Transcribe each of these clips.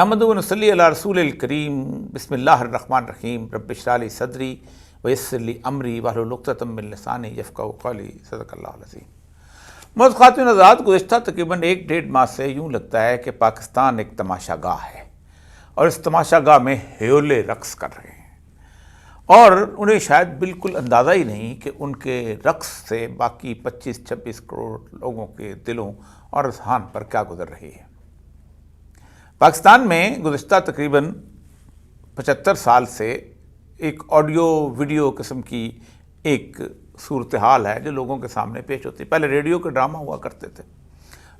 نحمدہ و نصلی علی رسول الکریم بسم اللہ الرحمن الرحیم رب اشرح لی صدری ویسر لی امری واحلل عقدۃ من لسانی یفقہوا قولی صدق اللہ العظیم۔ معزز خواتین حضرات، گزشتہ تقریباً 1-1.5 ماہ سے یوں لگتا ہے کہ پاکستان ایک تماشا گاہ ہے اور اس تماشا گاہ میں ہیولے رقص کر رہے ہیں اور انہیں شاید بالکل اندازہ ہی نہیں کہ ان کے رقص سے باقی 25-26 کروڑ لوگوں کے دلوں اور اذہان پر کیا گزر رہی ہے۔ پاکستان میں گزشتہ تقریباً 75 سال سے ایک آڈیو ویڈیو قسم کی ایک صورتحال ہے جو لوگوں کے سامنے پیش ہوتی ہے۔ پہلے ریڈیو کے ڈرامہ ہوا کرتے تھے،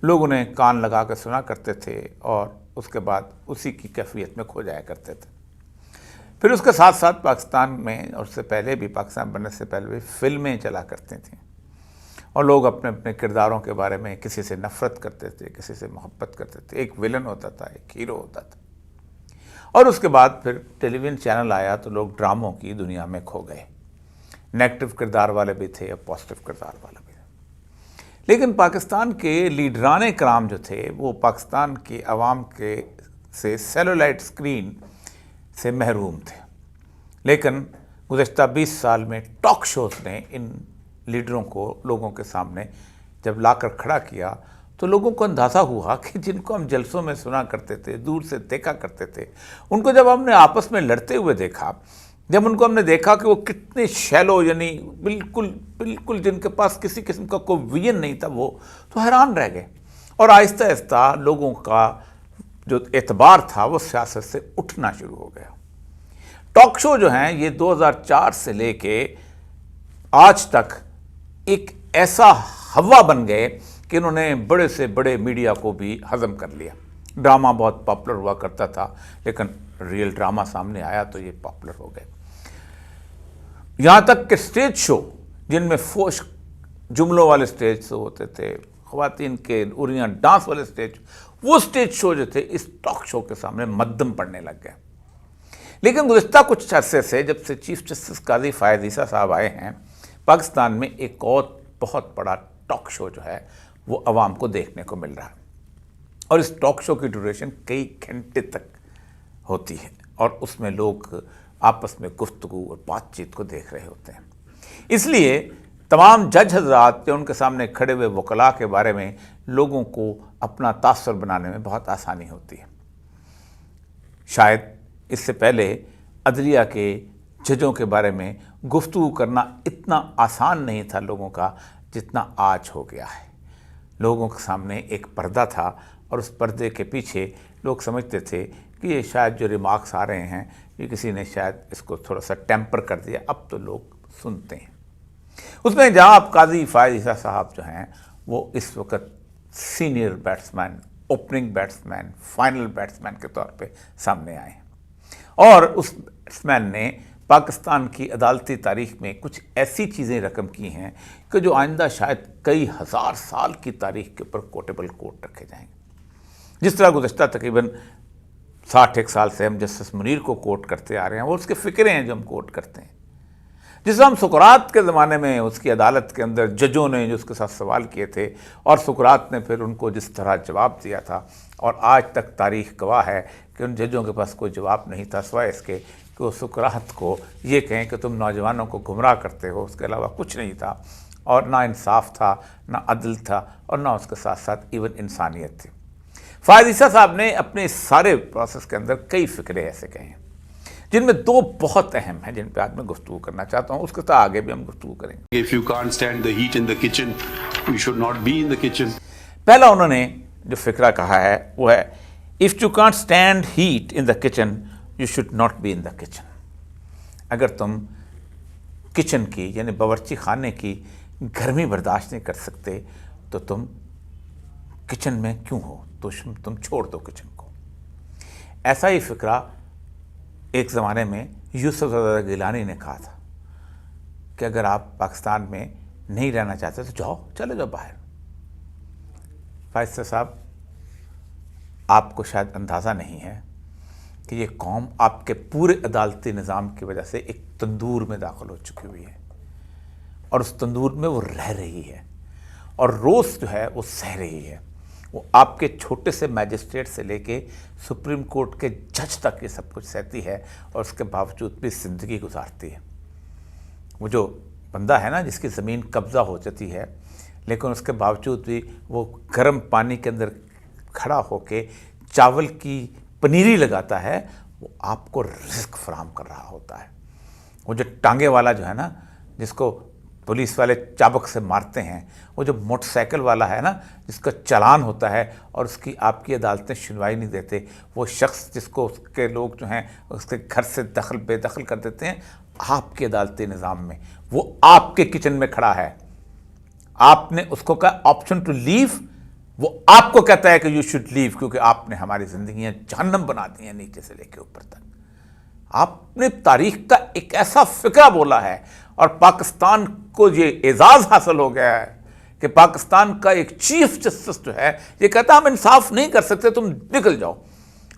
لوگ انہیں کان لگا کے سنا کرتے تھے اور اس کے بعد اسی کی کیفیت میں کھو جایا کرتے تھے۔ پھر اس کے ساتھ ساتھ پاکستان میں اور اس سے پہلے بھی، پاکستان بننے سے پہلے بھی فلمیں چلا کرتی تھیں اور لوگ اپنے اپنے کرداروں کے بارے میں کسی سے نفرت کرتے تھے، کسی سے محبت کرتے تھے۔ ایک ویلن ہوتا تھا، ایک ہیرو ہوتا تھا، اور اس کے بعد پھر ٹیلی ویژن چینل آیا تو لوگ ڈراموں کی دنیا میں کھو گئے۔ نیگیٹو کردار والے بھی تھے اور پازیٹیو کردار والے بھی تھے، لیکن پاکستان کے لیڈران کرام جو تھے وہ پاکستان کے عوام کے سے سیلولائٹ اسکرین سے محروم تھے۔ لیکن گزشتہ 20 سال میں ٹاک شوز نے ان لیڈروں کو لوگوں کے سامنے جب لا کر کھڑا کیا تو لوگوں کو اندازہ ہوا کہ جن کو ہم جلسوں میں سنا کرتے تھے، دور سے دیکھا کرتے تھے، ان کو جب ہم نے آپس میں لڑتے ہوئے دیکھا، جب ان کو ہم نے دیکھا کہ وہ کتنے شیلو، یعنی بالکل جن کے پاس کسی قسم کا کوئی ویژن نہیں تھا، وہ تو حیران رہ گئے۔ اور آہستہ آہستہ لوگوں کا جو اعتبار تھا وہ سیاست سے اٹھنا شروع ہو گیا۔ ٹاک شو جو ہیں یہ 2004 سے لے کے آج تک ایک ایسا ہوا بن گئے کہ انہوں نے بڑے سے بڑے میڈیا کو بھی ہضم کر لیا۔ ڈرامہ بہت پاپولر ہوا کرتا تھا، لیکن ریئل ڈرامہ سامنے آیا تو یہ پاپولر ہو گئے۔ یہاں تک کہ اسٹیج شو جن میں فوش جملوں والے اسٹیج شو ہوتے تھے، خواتین کے اریاں ڈانس والے اسٹیج، وہ اسٹیج شو جو تھے اس ٹاک شو کے سامنے مدھم پڑنے لگ گئے۔ لیکن گزشتہ کچھ عرصے سے جب سے چیف جسٹس قاضی فائز عیسیٰ صاحب آئے ہیں، پاکستان میں ایک اور بہت بڑا ٹاک شو جو ہے وہ عوام کو دیکھنے کو مل رہا ہے، اور اس ٹاک شو کی ڈیوریشن کئی گھنٹے تک ہوتی ہے اور اس میں لوگ آپس میں گفتگو اور بات چیت کو دیکھ رہے ہوتے ہیں۔ اس لیے تمام جج حضرات یا ان کے سامنے کھڑے ہوئے وکلاء کے بارے میں لوگوں کو اپنا تاثر بنانے میں بہت آسانی ہوتی ہے۔ شاید اس سے پہلے عدلیہ کے ججوں کے بارے میں گفتگو کرنا اتنا آسان نہیں تھا لوگوں کا جتنا آج ہو گیا ہے۔ لوگوں کے سامنے ایک پردہ تھا اور اس پردے کے پیچھے لوگ سمجھتے تھے کہ یہ شاید جو ریمارکس آ رہے ہیں یہ کسی نے شاید اس کو تھوڑا سا ٹیمپر کر دیا، اب تو لوگ سنتے ہیں۔ اس میں جناب قاضی فائز عیسیٰ صاحب جو ہیں وہ اس وقت senior batsman, opening batsman, final batsman کے طور پہ سامنے آئے ہیں، اور اس بیٹسمین نے پاکستان کی عدالتی تاریخ میں کچھ ایسی چیزیں رقم کی ہیں کہ جو آئندہ شاید کئی ہزار سال کی تاریخ کے اوپر کوٹیبل کوٹ رکھے جائیں گے۔ جس طرح گزشتہ تقریباً 60 سال سے ہم جسٹس منیر کو کوٹ کرتے آ رہے ہیں، وہ اس کے فکرے ہیں جو ہم کوٹ کرتے ہیں۔ جس طرح ہم سقراط کے زمانے میں اس کی عدالت کے اندر ججوں نے جو اس کے ساتھ سوال کیے تھے اور سقراط نے پھر ان کو جس طرح جواب دیا تھا، اور آج تک تاریخ گواہ ہے کہ ان ججوں کے پاس کوئی جواب نہیں تھا سوائے اس کے کہ وہ سقراط کو یہ کہیں کہ تم نوجوانوں کو گمراہ کرتے ہو، اس کے علاوہ کچھ نہیں تھا، اور نہ انصاف تھا، نہ عدل تھا، اور نہ اس کے ساتھ ساتھ ایون انسانیت تھی۔ فائز عیسیٰ صاحب نے اپنے سارے پروسیس کے اندر کئی فکرے ایسے کہے ہیں جن میں 2 بہت اہم ہیں جن پہ آج میں گفتگو کرنا چاہتا ہوں، اس کے ساتھ آگے بھی ہم گفتگو کریں گے۔ If you can't stand the heat in the kitchen, you should not be in the kitchen. پہلا انہوں نے جو فکرہ کہا ہے وہ ہے if you can't stand heat in the kitchen, you should not be in the kitchen۔ اگر تم کچن کی یعنی باورچی خانے کی گرمی برداشت نہیں کر سکتے تو تم کچن میں کیوں ہو، تو تم چھوڑ دو کچن کو۔ ایسا ہی فکرہ ایک زمانے میں یوسف زادہ گیلانی نے کہا تھا کہ اگر آپ پاکستان میں نہیں رہنا چاہتے تو جاؤ، چلے جاؤ باہر۔ فائز صاحب، آپ کو شاید اندازہ نہیں ہے کہ یہ قوم آپ کے پورے عدالتی نظام کی وجہ سے ایک تندور میں داخل ہو چکی ہوئی ہے، اور اس تندور میں وہ رہ رہی ہے اور روز جو ہے وہ سہ رہی ہے۔ وہ آپ کے چھوٹے سے میجسٹریٹ سے لے کے سپریم کورٹ کے جج تک یہ سب کچھ سہتی ہے اور اس کے باوجود بھی زندگی گزارتی ہے. وہ جو بندہ ہے نا جس کی زمین قبضہ ہو جاتی ہے لیکن اس کے باوجود بھی وہ گرم پانی کے اندر کھڑا ہو کے چاول کی پنیری لگاتا ہے, وہ آپ کو رزق فراہم کر رہا ہوتا ہے. وہ جو ٹانگے والا جو ہے نا جس کو پولیس والے چابک سے مارتے ہیں, وہ جو موٹر سائیکل والا ہے نا جس کا چلان ہوتا ہے اور اس کی آپ کی عدالتیں سنوائی نہیں دیتے, وہ شخص جس کو اس کے لوگ جو ہیں اس کے گھر سے بے دخل کر دیتے ہیں آپ کے عدالتی نظام میں, وہ آپ کے کچن میں کھڑا ہے. آپ نے اس کو کہا آپشن ٹو لیو, وہ آپ کو کہتا ہے کہ یو شوڈ لیو, کیونکہ آپ نے ہماری زندگیاں جہنم بنا دی ہیں نیچے سے لے کے اوپر تک. آپ نے تاریخ کا ایک ایسا فقرہ بولا ہے اور پاکستان کو یہ اعزاز حاصل ہو گیا ہے کہ پاکستان کا ایک چیف جسٹس جو ہے یہ کہتا ہے ہم انصاف نہیں کر سکتے, تم نکل جاؤ,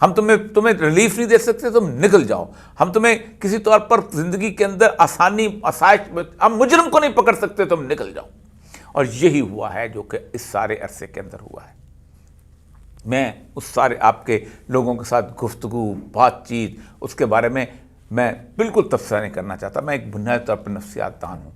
ہم تمہیں ریلیف نہیں دے سکتے, تم نکل جاؤ, ہم تمہیں کسی طور پر زندگی کے اندر آسانی آسائش, ہم مجرم کو نہیں پکڑ سکتے, تم نکل جاؤ. اور یہی ہوا ہے جو کہ اس سارے عرصے کے اندر ہوا ہے. میں اس سارے آپ کے لوگوں کے ساتھ گفتگو بات چیت اس کے بارے میں بالکل تبصرہ نہیں کرنا چاہتا. میں ایک بنیادی طور پر نفسیات دان ہوں.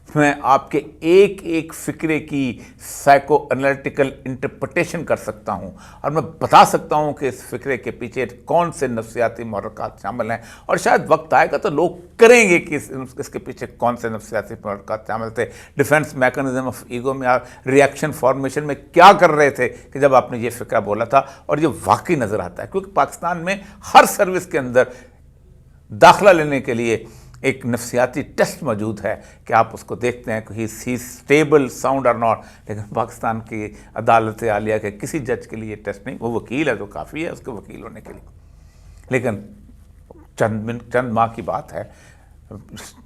میں آپ کے ایک ایک فکرے کی سائیکو انالیٹیکل انٹرپریٹیشن کر سکتا ہوں اور میں بتا سکتا ہوں کہ اس فکرے کے پیچھے کون سے نفسیاتی محرکات شامل ہیں, اور شاید وقت آئے گا تو لوگ کریں گے کہ اس کے پیچھے کون سے نفسیاتی محرکات شامل تھے. ڈیفنس میکانزم آف ایگو میں آپ ریئیکشن فارمیشن میں کیا کر رہے تھے کہ جب آپ نے یہ فکرہ بولا تھا, اور یہ واقعی نظر آتا ہے کیونکہ پاکستان میں ہر سروس کے اندر داخلہ لینے کے لیے ایک نفسیاتی ٹیسٹ موجود ہے کہ آپ اس کو دیکھتے ہیں کہ ہی اسٹیبل ساؤنڈ اور ناٹ. لیکن پاکستان کی عدالت عالیہ کے کسی جج کے لیے یہ ٹیسٹ نہیں. وہ وکیل ہے تو کافی ہے اس کے وکیل ہونے کے لیے. لیکن چند ماہ کی بات ہے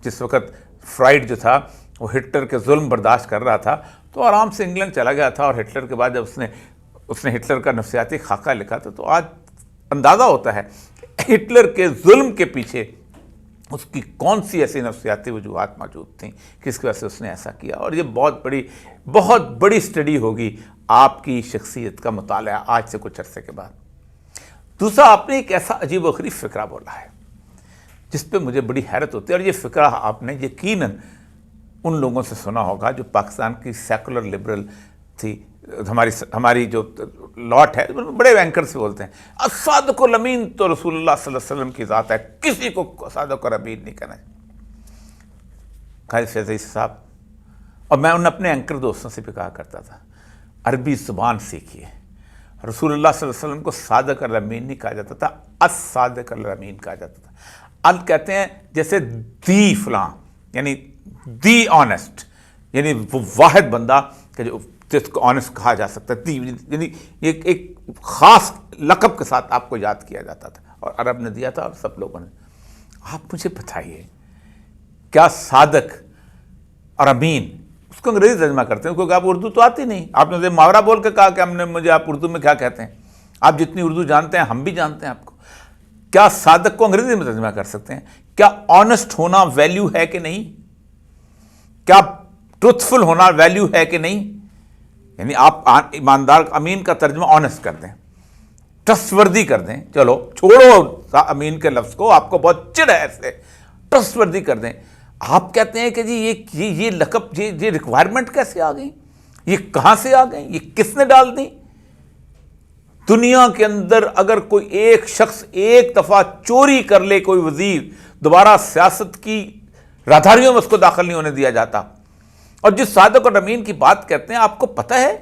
جس وقت فرائڈ جو تھا وہ ہٹلر کے ظلم برداشت کر رہا تھا تو آرام سے انگلینڈ چلا گیا تھا, اور ہٹلر کے بعد جب اس نے ہٹلر کا نفسیاتی خاکہ لکھا تھا تو آج اندازہ ہوتا ہے ہٹلر کے ظلم کے پیچھے اس کی کون سی ایسی نفسیاتی وجوہات موجود تھیں کہ اس کی وجہ سے اس نے ایسا کیا. اور یہ بہت بڑی اسٹڈی ہوگی آپ کی شخصیت کا مطالعہ آج سے کچھ عرصے کے بعد. دوسرا, آپ نے ایک ایسا عجیب و غریب فکرہ بولا ہے جس پہ مجھے بڑی حیرت ہوتی ہے, اور یہ فکرہ آپ نے یقیناً ان لوگوں سے سنا ہوگا جو پاکستان کی سیکولر لبرل تھی. ہماری جو لاٹ ہے بڑے اینکر سے بولتے ہیں الصادق الامین تو رسول اللہ صلی اللہ علیہ وسلم کی ذات ہے, کسی کو صادق اور امین نہیں کہنا ہے. قائد فیض عیسی صاحب, اور میں ان اپنے اینکر دوستوں سے بھی کہا کرتا تھا عربی زبان سیکھیے. رسول اللہ صلی اللہ علیہ وسلم کو صادق الامین نہیں کہا جاتا تھا, الصادق الامین کہا جاتا تھا. ال کہتے ہیں جیسے دی فلاں, یعنی دی آنیسٹ, یعنی وہ واحد بندہ کہ جس کو آنیسٹ کہا جا سکتا ہے, یعنی ایک خاص لقب کے ساتھ آپ کو یاد کیا جاتا تھا, اور عرب نے دیا تھا اور سب لوگوں نے. آپ مجھے بتائیے کیا صادق اور امین اس کو انگریزی ترجمہ کرتے ہیں کیونکہ آپ اردو تو آتی نہیں. آپ نے محاورہ بول کے کہا کہ مجھے آپ اردو میں کیا کہتے ہیں. آپ جتنی اردو جانتے ہیں ہم بھی جانتے ہیں آپ کو. کیا صادق کو انگریزی میں ترجمہ کر سکتے ہیں؟ کیا آنیسٹ ہونا ویلیو ہے کہ نہیں؟ کیا ٹروتھفل ہونا ویلیو ہے کہ نہیں؟ یعنی آپ ایماندار امین کا ترجمہ آنیسٹ کر دیں, ٹرسٹ وردی کر دیں. چلو چھوڑو امین کے لفظ کو, آپ کو بہت چڑ ہے ایسے, ٹرسٹ وردی کر دیں. آپ کہتے ہیں کہ جی یہ لقب یہ ریکوائرمنٹ کیسے آ گئی, یہ کہاں سے آ گئی, یہ کس نے ڈال دی؟ دنیا کے اندر اگر کوئی ایک شخص ایک دفعہ چوری کر لے, کوئی وزیر, دوبارہ سیاست کی راہداریوں میں اس کو داخل نہیں ہونے دیا جاتا. اور جس صادق اور امین کی بات کرتے ہیں, آپ کو پتہ ہے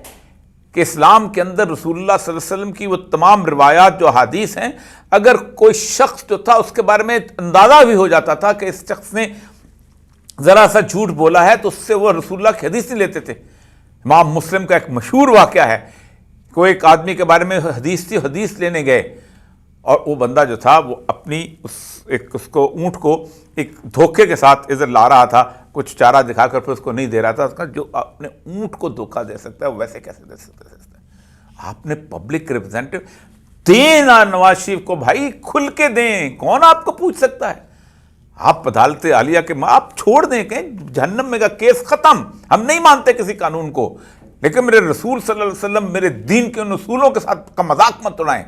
کہ اسلام کے اندر رسول اللہ صلی اللہ علیہ وسلم کی وہ تمام روایات جو حدیث ہیں, اگر کوئی شخص جو تھا اس کے بارے میں اندازہ بھی ہو جاتا تھا کہ اس شخص نے ذرا سا جھوٹ بولا ہے, تو اس سے وہ رسول اللہ کی حدیث نہیں لیتے تھے. امام مسلم کا ایک مشہور واقعہ ہے, کوئی ایک آدمی کے بارے میں حدیث تھی, حدیث لینے گئے, اور وہ بندہ جو تھا وہ اپنی اس کو اونٹ کو ایک دھوکے کے ساتھ ادھر لا رہا تھا, کچھ چارہ دکھا کر پھر اس کو نہیں دے رہا تھا. اس کا جو اپنے اونٹ کو دھوکہ دے سکتا ہے ویسے کیسے دے سکتا ہے؟ آپ نے پبلک ریپرزینٹیو دیں نا نواز شریف کو, بھائی کھل کے دیں, کون آپ کو پوچھ سکتا ہے؟ آپ عدالت عالیہ کے آپ چھوڑ دیں کہ جہنم میں کا کیس ختم, ہم نہیں مانتے کسی قانون کو, لیکن میرے رسول صلی اللہ علیہ وسلم میرے دین کے ان اصولوں کے ساتھ کا مذاق مت اڑائیں۔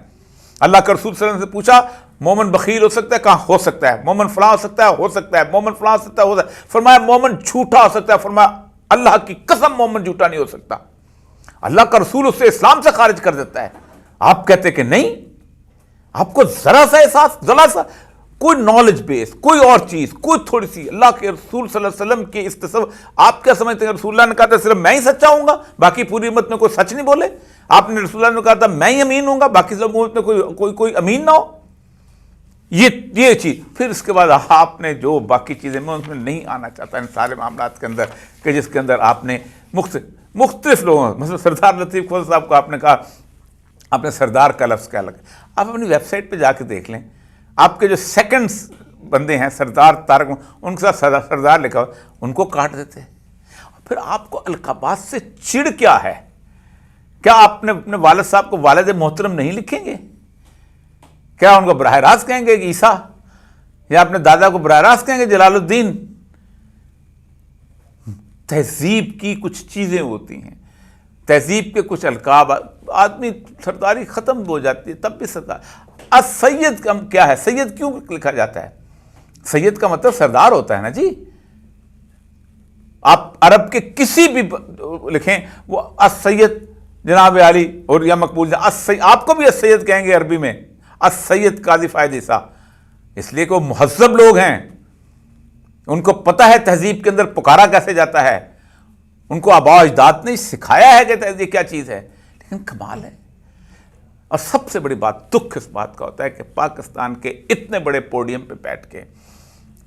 اللہ کے رسول صلی اللہ علیہ وسلم سے پوچھا مومن بخیل ہو سکتا ہے؟ کہاں ہو سکتا ہے۔ مومن فلاں ہو سکتا ہے؟ ہو سکتا ہے۔ مومن فلاں ہو سکتا ہے؟ ہو سکتا ہے۔ فرمایا مومن جھوٹا ہو سکتا ہے؟ فرمایا اللہ کی قسم مومن جھوٹا نہیں ہو سکتا۔ اللہ کا رسول اسے اسلام سے خارج کر دیتا ہے، آپ کہتے کہ نہیں۔ آپ کو ذرا سا احساس، ذرا سا کوئی نالج بیس، کوئی اور چیز، کوئی تھوڑی سی اللہ کے رسول صلی اللہ علیہ وسلم کی اس تصور، آپ کیا سمجھتے ہیں رسول اللہ نے کہا تھا صرف میں ہی سچا ہوں گا، باقی پوری امت میں کوئی سچ نہیں بولے؟ آپ نے رسول اللہ نے کہا تھا میں ہی امین ہوں گا، باقی سب امت میں کوئی امین نہ ہو؟ یہ چیز پھر اس کے بعد آپ نے جو باقی چیزیں، میں اس میں نہیں آنا چاہتا ان سارے معاملات کے اندر، کہ جس کے اندر آپ نے مختلف لوگوں، مثلا سردار لطیف کھوسہ صاحب کو آپ نے کہا، آپ نے سردار کا لفظ کیا لگا؟ آپ اپنی ویب سائٹ پہ جا کے دیکھ لیں، آپ کے جو سیکنڈز بندے ہیں سردار طارق، ان کے ساتھ سردار لکھا ہوا، ان کو کاٹ دیتے۔ پھر آپ کو القابات سے چڑ کیا ہے؟ کیا آپ نے اپنے والد صاحب کو والد محترم نہیں لکھیں گے؟ کیا ان کو براہ راست کہیں گے کہ عیسیٰ، یا اپنے دادا کو براہ راست کہیں گے جلال الدین؟ تہذیب کی کچھ چیزیں ہوتی ہیں، تہذیب کے کچھ القاب، آدمی سرداری ختم ہو جاتی ہے تب بھی سردار۔ السید کیا ہے؟ سید کیوں لکھا جاتا ہے؟ سید کا مطلب سردار ہوتا ہے نا جی۔ آپ عرب کے کسی بھی لکھیں، وہ السید جناب علی اور یا مقبول، آپ کو بھی السید کہیں گے عربی میں، السید قاضی فائد عیسیٰ، اس لیے کہ وہ مہذب لوگ ہیں، ان کو پتہ ہے تہذیب کے اندر پکارا کیسے جاتا ہے، ان کو آباء و اجداد نے سکھایا ہے کہ تہذیب کیا چیز ہے۔ لیکن کمال ہے، اور سب سے بڑی بات دکھ اس بات کا ہوتا ہے کہ پاکستان کے اتنے بڑے پوڈیم پہ بیٹھ کے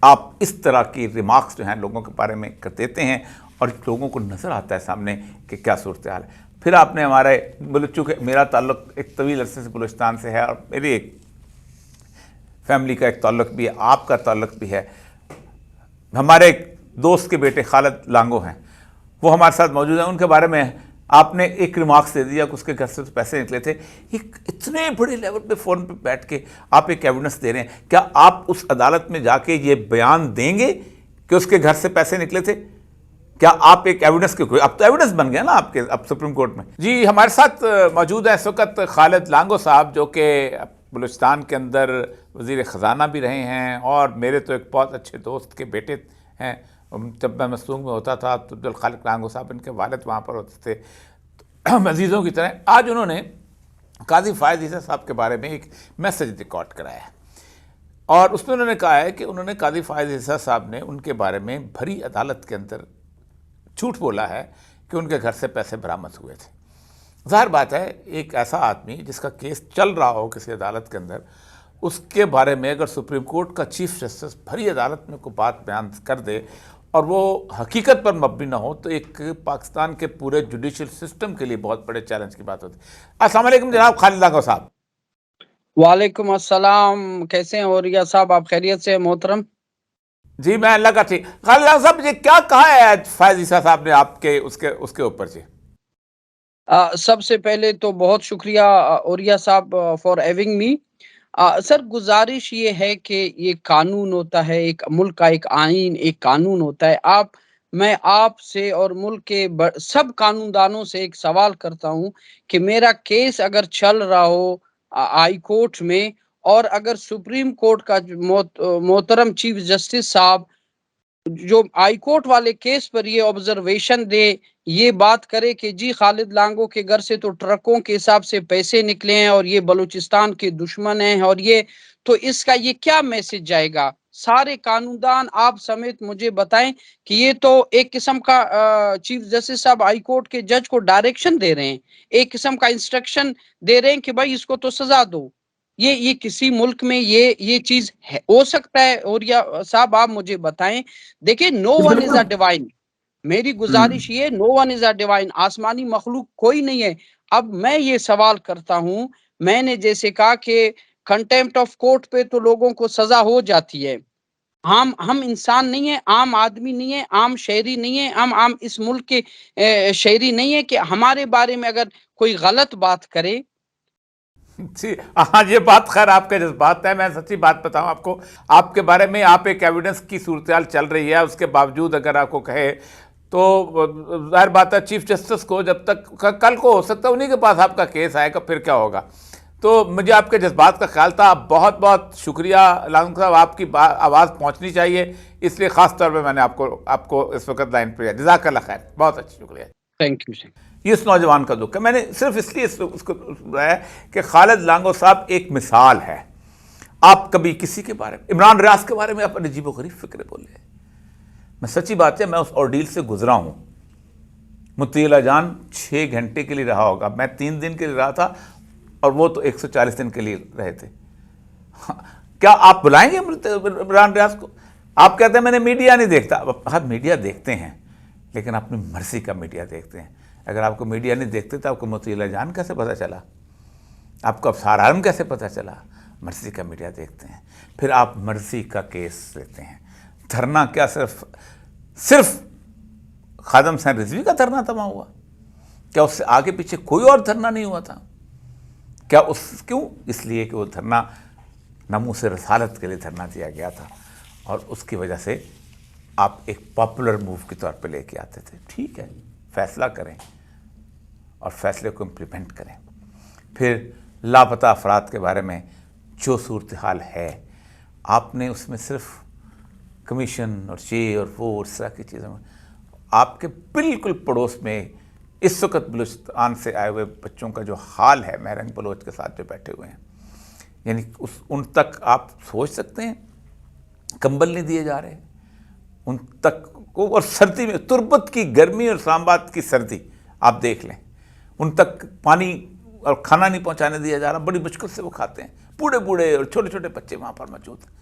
آپ اس طرح کی ریمارکس جو ہیں لوگوں کے بارے میں کر دیتے ہیں، اور لوگوں کو نظر آتا ہے سامنے کہ کیا صورتحال ہے۔ پھر آپ نے ہمارے، چونکہ میرا تعلق ایک طویل عرصے سے بلوچستان سے ہے، اور میری ایک فیملی کا ایک تعلق بھی ہے، آپ کا تعلق بھی ہے، ہمارے ایک دوست کے بیٹے خالد لانگو ہیں، وہ ہمارے ساتھ موجود ہیں، ان کے بارے میں آپ نے ایک ریمارکس دے دیا کہ اس کے گھر سے پیسے نکلے تھے۔ ایک اتنے بڑے لیول پہ فون پہ بیٹھ کے آپ ایک ایویڈنس دے رہے ہیں، کیا آپ اس عدالت میں جا کے یہ بیان دیں گے کہ اس کے گھر سے پیسے نکلے تھے؟ کیا آپ ایک ایویڈنس کے کوئی، اب تو ایویڈنس بن گیا نا آپ کے، اب سپریم کورٹ میں۔ جی ہمارے ساتھ موجود ہیں اس وقت خالد لانگو صاحب، جو کہ بلوچستان کے اندر وزیر خزانہ بھی رہے ہیں، اور میرے تو ایک بہت اچھے دوست کے بیٹے ہیں، جب میں مسلوق میں ہوتا تھا تو عبدالخالق لانگو صاحب ان کے والد وہاں پر ہوتے تھے، تو عزیزوں کی طرح آج انہوں نے قاضی فائز عیسیٰ صاحب کے بارے میں ایک میسج ریکارڈ کرایا ہے، اور اس میں انہوں نے کہا ہے کہ انہوں نے قاضی فائز عیسیٰ صاحب نے ان کے بارے میں بھری عدالت کے اندر جھوٹ بولا ہے کہ ان کے گھر سے پیسے برآمد ہوئے تھے۔ ظاہر بات ہے ایک ایسا آدمی جس کا کیس چل رہا ہو کسی عدالت کے اندر، اس کے بارے میں اگر سپریم کورٹ کا چیف جسٹس بھری عدالت میں کوئی بات بیان کر دے اور وہ حقیقت پر مبنی نہ ہو، تو ایک پاکستان کے پورے جوڈیشل سسٹم کے لیے بہت بڑے چیلنج کی بات ہوتی ہے۔ السلام علیکم جناب خالد لانگو صاحب۔ وعلیکم السلام، کیسے ہیں اوریا صاحب؟ آپ خیریت سے محترم؟ جی میں اللہ کا ٹھیک۔ خالد لانگو صاحب یہ کیا کہا ہے آج فائز عیسیٰ صاحب نے آپ کے اس کے اوپر؟ جی سب سے پہلے تو بہت شکریہ اوریا صاحب فار ہیونگ می۔ سر گزارش یہ ہے کہ یہ قانون ہوتا ہے، ایک ملک کا ایک آئین، ایک قانون ہوتا ہے۔ میں آپ سے اور ملک کے سب قانون دانوں سے ایک سوال کرتا ہوں کہ میرا کیس اگر چل رہا ہو ہائی کورٹ میں، اور اگر سپریم کورٹ کا محترم چیف جسٹس صاحب جو ہائی کورٹ والے کیس پر یہ آبزرویشن دے، یہ بات کرے کہ جی خالد لانگو کے گھر سے تو ٹرکوں کے حساب سے پیسے نکلے ہیں اور یہ بلوچستان کے دشمن ہیں، اور یہ تو اس کا یہ کیا میسج جائے گا؟ سارے قانون دان آپ سمیت مجھے بتائیں کہ یہ تو ایک قسم کا چیف جسٹس صاحب ہائی کورٹ کے جج کو ڈائریکشن دے رہے ہیں، ایک قسم کا انسٹرکشن دے رہے ہیں کہ بھائی اس کو تو سزا دو۔ یہ کسی ملک میں یہ چیز ہو سکتا ہے؟ اور یا صاحب آپ مجھے بتائیں۔ دیکھیں نو ون از اے ڈیوائن، میری گزارش یہ نو ون از اے ڈیوائن، آسمانی مخلوق کوئی نہیں ہے۔ اب میں یہ سوال کرتا ہوں، میں نے جیسے کہا کہ کنٹیمپٹ آف کورٹ پہ تو لوگوں کو سزا ہو جاتی ہے، ہم انسان نہیں ہیں، عام آدمی نہیں ہیں، عام شہری نہیں ہیں، ہم عام اس ملک کے شہری نہیں ہیں کہ ہمارے بارے میں اگر کوئی غلط بات کرے۔ جی ہاں یہ بات خیر آپ کے جذبات ہے، میں سچی بات بتاؤں آپ کو، آپ کے بارے میں آپ ایک ایویڈنس کی صورتحال چل رہی ہے، اس کے باوجود اگر آپ کو کہے تو ظاہر بات ہے چیف جسٹس کو جب تک کل کو ہو سکتا ہے انہی کے پاس آپ کا کیس آئے گا، پھر کیا ہوگا. تو مجھے آپ کے جذبات کا خیال تھا. بہت بہت شکریہ لانگ صاحب، آپ کی آواز پہنچنی چاہیے، اس لیے خاص طور پہ میں نے آپ کو اس وقت لائن پہ. جزاک اللہ خیر، بہت اچھا شکریہ. Thank you. یہ اس نوجوان کا دکھ ہے. میں نے صرف اس لیے اس کو بلایا کہ خالد لانگو صاحب ایک مثال ہے. آپ کبھی کسی کے بارے میں، عمران ریاض کے بارے میں آپ عجیب و غریب فکریں بولے. میں سچی بات ہے، میں اس آرڈیل سے گزرا ہوں. مطیع اللہ جان 6 گھنٹے کے لیے رہا ہوگا، میں 3 دن کے لیے رہا تھا اور وہ تو 140 دن کے لیے رہے تھے. کیا آپ بلائیں گے عمران ریاض کو؟ آپ کہتے ہیں میں نے میڈیا نہیں دیکھتا. آپ میڈیا دیکھتے ہیں لیکن اپنی مرضی کا میڈیا دیکھتے ہیں. اگر آپ کو میڈیا نہیں دیکھتے تو آپ کو مطیع اللہ جان کیسے پتہ چلا؟ آپ کو ابصار عالم کیسے پتہ چلا؟ مرضی کا میڈیا دیکھتے ہیں، پھر آپ مرضی کا کیس لیتے ہیں. دھرنا کیا صرف خادم حسین رضوی کا دھرنا تمام ہوا؟ کیا اس سے آگے پیچھے کوئی اور دھرنا نہیں ہوا تھا؟ کیا کیوں؟ اس لیے کہ وہ دھرنا ناموس رسالت کے لیے دھرنا دیا گیا تھا اور اس کی وجہ سے آپ ایک پاپولر موو کے طور پہ لے کے آتے تھے. ٹھیک ہے، فیصلہ کریں اور فیصلے کو امپلیمنٹ کریں. پھر لاپتہ افراد کے بارے میں جو صورتحال ہے، آپ نے اس میں صرف کمیشن اور اور وہ اس طرح کی چیزوں میں، آپ کے بالکل پڑوس میں اس وقت بلوچستان سے آئے ہوئے بچوں کا جو حال ہے، مہرنگ بلوچ کے ساتھ جو بیٹھے ہوئے ہیں، یعنی ان تک آپ سوچ سکتے ہیں کمبل نہیں دیے جا رہے ان تک کو. اور سردی میں تربت کی گرمی اور اسلام آباد کی سردی آپ دیکھ لیں، ان تک پانی اور کھانا نہیں پہنچانے دیا جا رہا. بڑی مشکل سے وہ کھاتے ہیں. بوڑھے بوڑھے اور چھوٹے چھوٹے بچے وہاں پر موجود ہیں،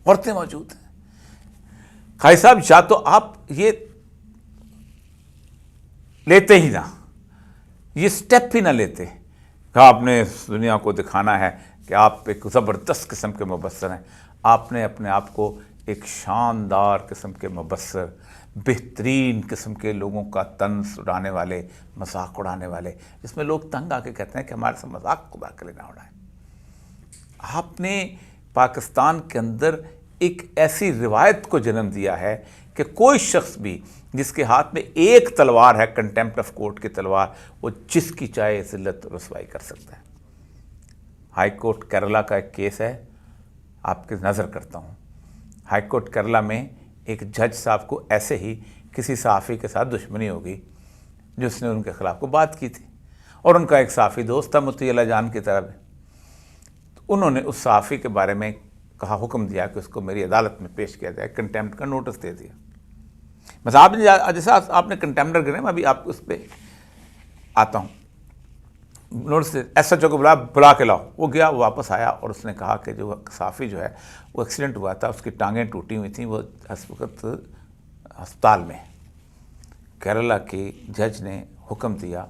عورتیں موجود ہیں. قاضی صاحب یا تو آپ یہ لیتے ہی نہ، یہ سٹیپ ہی نہ لیتے کہ آپ نے اس دنیا کو دکھانا ہے کہ آپ ایک زبردست قسم کے مبصر ہیں. آپ نے اپنے آپ کو ایک شاندار قسم کے مبصر، بہترین قسم کے لوگوں کا طنز اڑانے والے، مذاق اڑانے والے، جس میں لوگ تنگ آ کے کہتے ہیں کہ ہمارے سے مذاق خدا کے لیے نہ اڑائیں. آپ نے پاکستان کے اندر ایک ایسی روایت کو جنم دیا ہے کہ کوئی شخص بھی جس کے ہاتھ میں ایک تلوار ہے، کنٹیمپٹ آف کورٹ کی تلوار، وہ جس کی چاہے ذلت رسوائی کر سکتا ہے. ہائی کورٹ کیرلا کا ایک کیس ہے، آپ کی نظر کرتا ہوں. ہائی کورٹ کیرلا میں ایک جج صاحب کو ایسے ہی کسی صحافی کے ساتھ دشمنی ہوگی جس نے ان کے خلاف کو بات کی تھی، اور ان کا ایک صحافی دوست تھا مطیع اللہ جان کی طرح. انہوں نے اس صحافی کے بارے میں کہا، حکم دیا کہ اس کو میری عدالت میں پیش کیا جائے، کنٹیمپٹ کا نوٹس دے دیا. بس آپ نے جیسا آپ نے کنٹیمپٹر گرے، میں ابھی آپ کو اس پہ آتا ہوں. نوٹس ایس ایچ او کو بلا کے لاؤ. وہ گیا، وہ واپس آیا اور اس نے کہا کہ جو صحافی جو ہے وہ ایکسیڈنٹ ہوا تھا، اس کی ٹانگیں ٹوٹی ہوئی تھیں، وہ اس وقت ہسپتال میں. کیرلا کی جج نے حکم دیا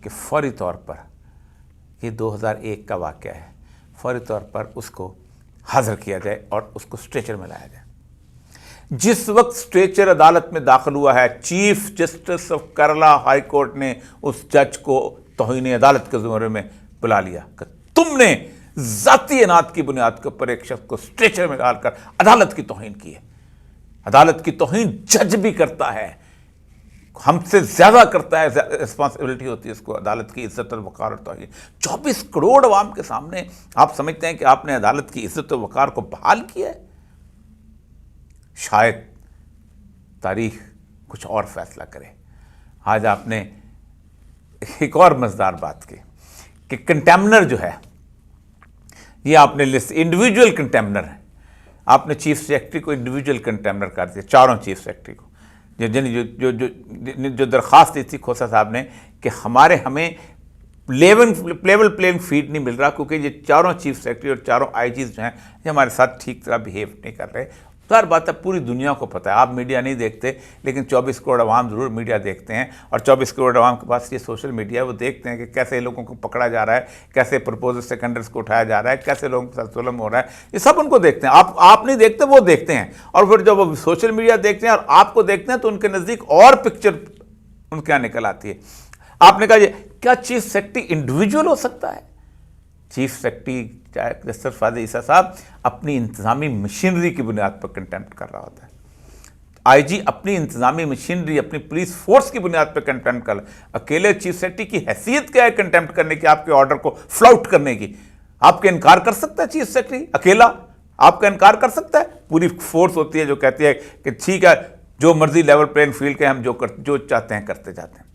کہ فوری طور پر، یہ 2001 کا واقعہ ہے، فوری طور پر اس کو حاضر کیا جائے اور اس کو اسٹریچر میں لایا جائے. جس وقت اسٹریچر عدالت میں داخل ہوا ہے، chief justice of Kerala high court نے اس جج کو توہین عدالت کے زمرے میں بلا لیا کہ تم نے ذاتی اناد کی بنیاد کے اوپر ایک شخص کو اسٹریچر میں ڈال کر عدالت کی توہین کی ہے. عدالت کی توہین جج بھی کرتا ہے، ہم سے زیادہ کرتا ہے، رسپانسبلٹی ہوتی ہے اس کو عدالت کی عزت اور وقار اور توہین. 24 کروڑ عوام کے سامنے آپ سمجھتے ہیں کہ آپ نے عدالت کی عزت اور وقار کو بحال کیا ہے؟ شاید تاریخ کچھ اور فیصلہ کرے. آج آپ نے ایک اور مزدار بات کی کہ کنٹیمنر جو ہے، یہ آپ نے لسٹ انڈیویجول کنٹیمنر ہے. آپ نے چیف سیکرٹری کو انڈیویجول کنٹیمنر کر دیا، چاروں چیف سیکرٹری کو، جو درخواست دی تھی کھوسا صاحب نے کہ ہمیں لیول پلینگ فیلڈ نہیں مل رہا، کیونکہ یہ چاروں چیف سیکرٹری اور چاروں آئی جیز جو ہیں یہ ہمارے ساتھ ٹھیک طرح بیہیو نہیں کر رہے. ظاہر بات ہے پوری دنیا کو پتہ ہے، آپ میڈیا نہیں دیکھتے لیکن 24 کروڑ عوام ضرور میڈیا دیکھتے ہیں، اور 24 کروڑ عوام کے پاس یہ سوشل میڈیا ہے. وہ دیکھتے ہیں کہ کیسے لوگوں کو پکڑا جا رہا ہے، کیسے پرپوزل سیکنڈرز کو اٹھایا جا رہا ہے، کیسے لوگوں کے ساتھ ظلم ہو رہا ہے. یہ سب ان کو دیکھتے ہیں. آپ نہیں دیکھتے، وہ دیکھتے ہیں. اور پھر جب وہ سوشل میڈیا دیکھتے ہیں اور آپ کو دیکھتے ہیں تو ان کے نزدیک اور پکچر ان کے یہاں نکل آتی ہے. آپ نے کہا یہ کیا چیف سیکرٹری انڈیویجول ہو سکتا ہے؟ چیف سیکرٹری جسٹس فاضل عیسیٰ صاحب اپنی انتظامی مشینری کی بنیاد پر کنٹیمپٹ کر رہا ہوتا ہے. آئی جی اپنی انتظامی مشینری، اپنی پولیس فورس کی بنیاد پہ کنٹمپٹ کر، اکیلے چیف سیکرٹری کی حیثیت کیا ہے کنٹمپٹ کرنے کی، آپ کے آرڈر کو فلاؤٹ کرنے کی؟ آپ کا انکار کر سکتا ہے چیف سیکرٹری اکیلا؟ آپ کا انکار کر سکتا ہے؟ پوری فورس ہوتی ہے جو کہتی ہے کہ ٹھیک ہے جو مرضی لیول پلین فیلڈ کے ہم جو چاہتے ہیں کرتے جاتے ہیں۔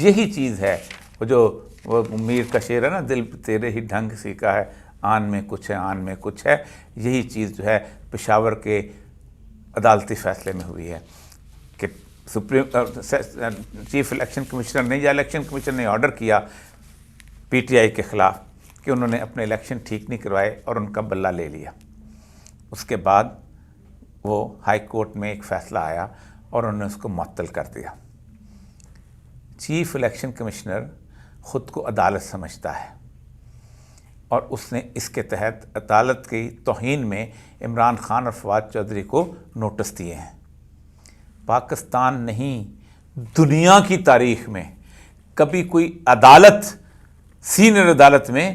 یہی چیز ہے وہ میر کا شعر ہے نا، دل تیرے ہی ڈھنگ سیکھا ہے، آن میں کچھ ہے آن میں کچھ ہے۔ یہی چیز جو ہے پشاور کے عدالتی فیصلے میں ہوئی ہے کہ چیف الیکشن کمشنر نے یا الیکشن کمیشن نے آرڈر کیا پی ٹی آئی کے خلاف کہ انہوں نے اپنے الیکشن ٹھیک نہیں کروائے اور ان کا بلہ لے لیا۔ اس کے بعد وہ ہائی کورٹ میں ایک فیصلہ آیا اور انہوں نے اس کو معطل کر دیا۔ چیف الیکشن کمشنر خود کو عدالت سمجھتا ہے اور اس نے اس کے تحت عدالت کی توہین میں عمران خان اور فواد چودھری کو نوٹس دیے ہیں۔ پاکستان نہیں دنیا کی تاریخ میں کبھی کوئی عدالت سینئر عدالت میں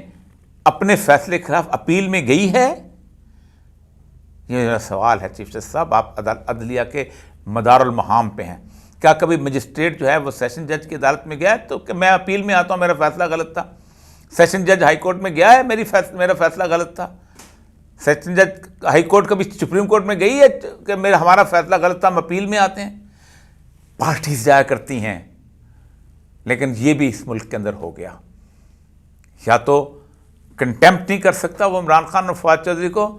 اپنے فیصلے کے خلاف اپیل میں گئی ہے؟ یہ میرا سوال ہے چیف جسٹس صاحب، آپ عدلیہ کے مدار المہام پہ ہیں، کیا کبھی مجسٹریٹ جو ہے وہ سیشن جج کی عدالت میں گیا ہے تو کہ میں اپیل میں آتا ہوں میرا فیصلہ غلط تھا؟ سیشن جج ہائی کورٹ میں گیا ہے میرا فیصلہ غلط تھا؟ سیشن جج ہائی کورٹ کبھی سپریم کورٹ میں گئی ہے کہ ہمارا فیصلہ غلط تھا ہم اپیل میں آتے ہیں؟ پارٹیز جایا کرتی ہیں، لیکن یہ بھی اس ملک کے اندر ہو گیا۔ یا تو کنٹمپٹ نہیں کر سکتا وہ عمران خان اور فواد چودھری کو،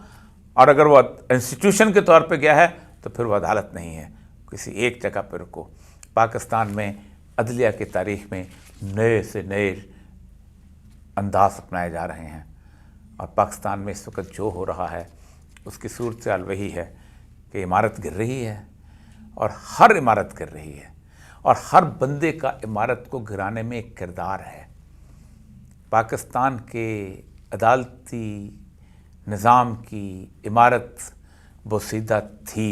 اور اگر وہ انسٹیٹیوشن کے طور پہ گیا ہے تو پھر وہ عدالت نہیں ہے، کسی ایک جگہ پہ رکو۔ پاکستان میں عدلیہ کی تاریخ میں نئے سے نئے انداز اپنائے جا رہے ہیں، اور پاکستان میں اس وقت جو ہو رہا ہے اس کی صورتحال وہی ہے کہ عمارت گر رہی ہے، اور ہر عمارت گر رہی ہے، اور ہر بندے کا عمارت کو گرانے میں ایک کردار ہے۔ پاکستان کے عدالتی نظام کی عمارت بوسیدہ تھی،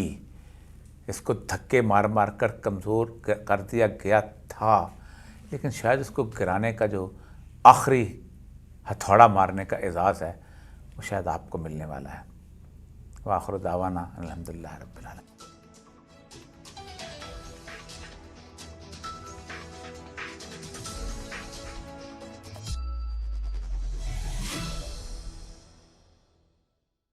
اس کو دھکے مار مار کر کمزور کر دیا گیا تھا، لیکن شاید اس کو گرانے کا جو آخری ہتھوڑا مارنے کا اعزاز ہے وہ شاید آپ کو ملنے والا ہے۔ وآخر دعوانا الحمدللہ رب العالمین۔